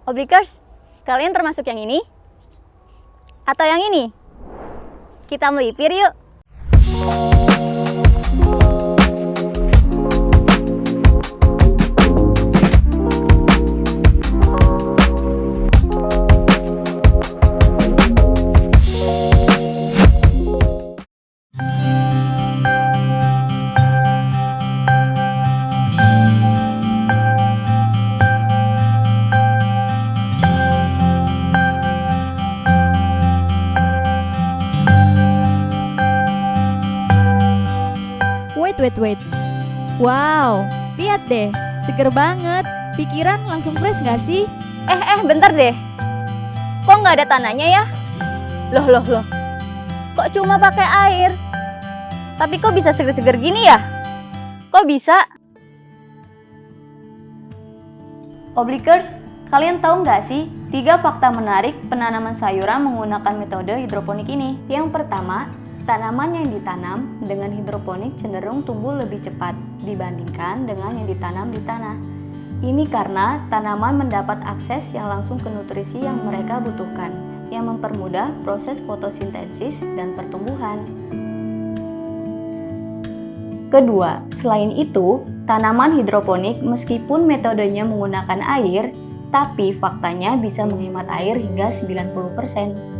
Oblikers, kalian termasuk yang ini? Atau yang ini? Kita melipir yuk. Wait. Wow, lihat deh, seger banget. Pikiran langsung fresh gak sih? Bentar deh. Kok nggak ada tanahnya ya? Loh. Kok cuma pakai air? Tapi kok bisa seger-seger gini ya? Kok bisa? Oblikers, kalian tahu nggak sih 3 fakta menarik penanaman sayuran menggunakan metode hidroponik ini? Yang pertama, tanaman yang ditanam dengan hidroponik cenderung tumbuh lebih cepat dibandingkan dengan yang ditanam di tanah. Ini karena tanaman mendapat akses yang langsung ke nutrisi yang mereka butuhkan, yang mempermudah proses fotosintesis dan pertumbuhan. Kedua, selain itu, tanaman hidroponik meskipun metodenya menggunakan air, tapi faktanya bisa menghemat air hingga 90%.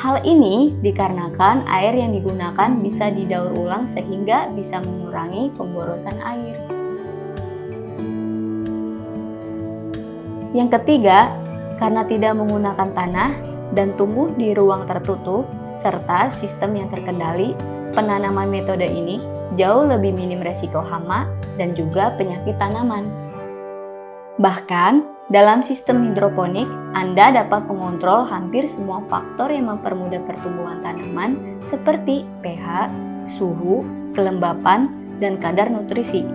Hal ini dikarenakan air yang digunakan bisa didaur ulang sehingga bisa mengurangi pemborosan air. Yang ketiga, karena tidak menggunakan tanah dan tumbuh di ruang tertutup serta sistem yang terkendali, penanaman metode ini jauh lebih minim resiko hama dan juga penyakit tanaman. Bahkan, dalam sistem hidroponik, Anda dapat mengontrol hampir semua faktor yang mempermudah pertumbuhan tanaman seperti pH, suhu, kelembapan, dan kadar nutrisi.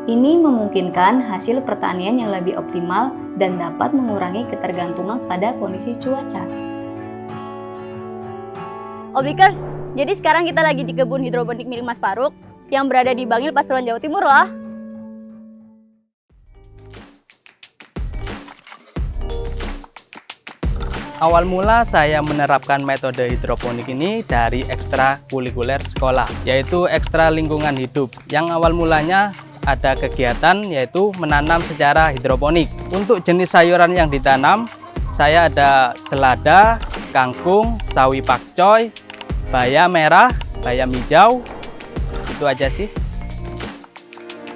Ini memungkinkan hasil pertanian yang lebih optimal dan dapat mengurangi ketergantungan pada kondisi cuaca. Oblikers, jadi sekarang kita lagi di kebun hidroponik milik Mas Faruk yang berada di Bangil, Pasuruan, Jawa Timur loh. Awal mula saya menerapkan metode hidroponik ini dari ekstrakurikuler sekolah, yaitu ekstra lingkungan hidup, yang awal mulanya ada kegiatan yaitu menanam secara hidroponik. Untuk jenis sayuran yang ditanam, saya ada selada, kangkung, sawi pakcoy, bayam merah, bayam hijau, itu aja sih.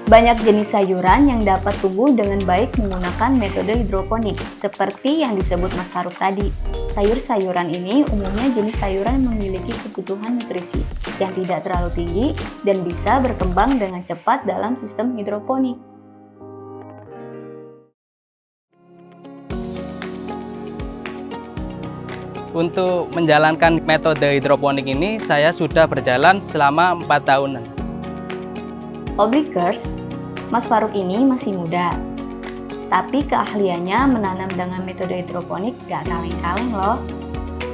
Banyak jenis sayuran yang dapat tumbuh dengan baik menggunakan metode hidroponik, seperti yang disebut Mas Faruk tadi. Sayur-sayuran ini umumnya jenis sayuran yang memiliki kebutuhan nutrisi yang tidak terlalu tinggi dan bisa berkembang dengan cepat dalam sistem hidroponik. Untuk menjalankan metode hidroponik ini, saya sudah berjalan selama 4 tahunan. Oblikers, Mas Faruk ini masih muda, tapi keahliannya menanam dengan metode hidroponik gak kaleng-kaleng loh.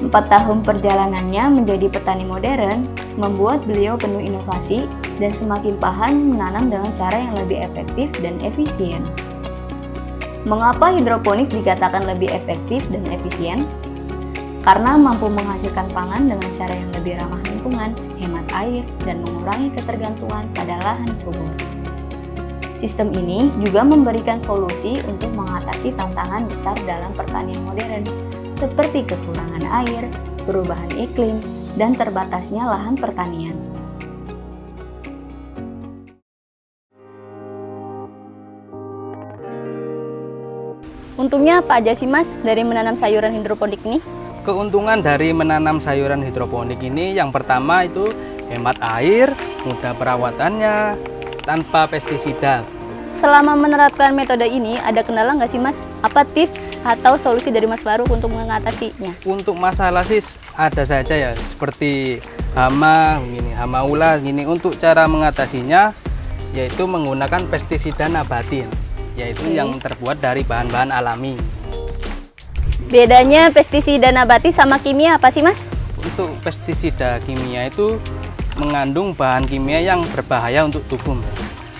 4 tahun perjalanannya menjadi petani modern membuat beliau penuh inovasi dan semakin paham menanam dengan cara yang lebih efektif dan efisien. Mengapa hidroponik dikatakan lebih efektif dan efisien? Karena mampu menghasilkan pangan dengan cara yang lebih ramah lingkungan, hemat air, dan mengurangi ketergantungan pada lahan subur. Sistem ini juga memberikan solusi untuk mengatasi tantangan besar dalam pertanian modern, seperti kekurangan air, perubahan iklim, dan terbatasnya lahan pertanian. Untungnya apa aja sih Mas dari menanam sayuran hidroponik ini? Keuntungan dari menanam sayuran hidroponik ini yang pertama itu hemat air, mudah perawatannya, tanpa pestisida. Selama menerapkan metode ini, ada kendala nggak sih Mas? Apa tips atau solusi dari Mas Faruk untuk mengatasinya? Untuk masalah sih ada saja ya, seperti hama, hama ulat. Untuk cara mengatasinya, yaitu menggunakan pestisida nabati, yaitu yang terbuat dari bahan-bahan alami. Bedanya pestisida nabati sama kimia apa sih Mas? Untuk pestisida kimia itu mengandung bahan kimia yang berbahaya untuk tubuh.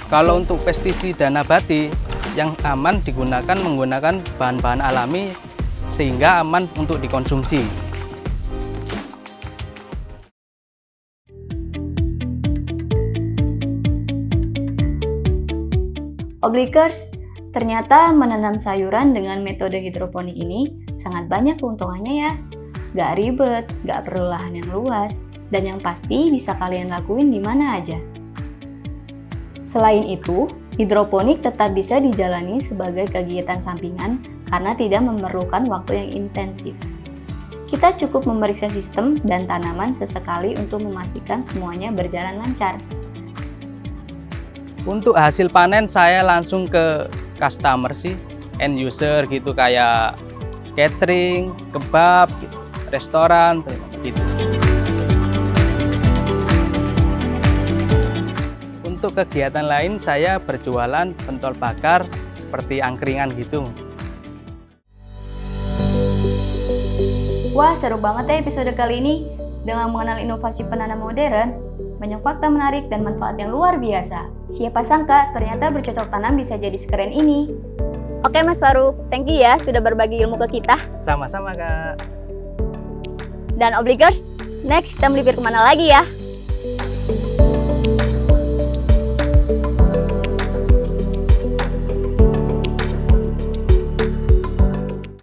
Kalau untuk pestisida nabati yang aman digunakan menggunakan bahan-bahan alami sehingga aman untuk dikonsumsi. Oblikers, ternyata menanam sayuran dengan metode hidroponik ini sangat banyak keuntungannya ya. Gak ribet, gak perlu lahan yang luas, dan yang pasti bisa kalian lakuin di mana aja. Selain itu, hidroponik tetap bisa dijalani sebagai kegiatan sampingan karena tidak memerlukan waktu yang intensif. Kita cukup memeriksa sistem dan tanaman sesekali untuk memastikan semuanya berjalan lancar. Untuk hasil panen saya langsung ke customer sih, end user gitu, kayak catering, kebab, gitu, restoran gitu. Untuk kegiatan lain saya berjualan pentol bakar seperti angkringan gitu. Wah, seru banget ya episode kali ini. Dengan mengenal inovasi penanam modern, banyak fakta menarik dan manfaat yang luar biasa. Siapa sangka ternyata bercocok tanam bisa jadi sekeren ini. Oke Mas Faru, thank you ya sudah berbagi ilmu ke kita. Sama-sama Kak. Dan Obligers, next kita melipir kemana lagi ya?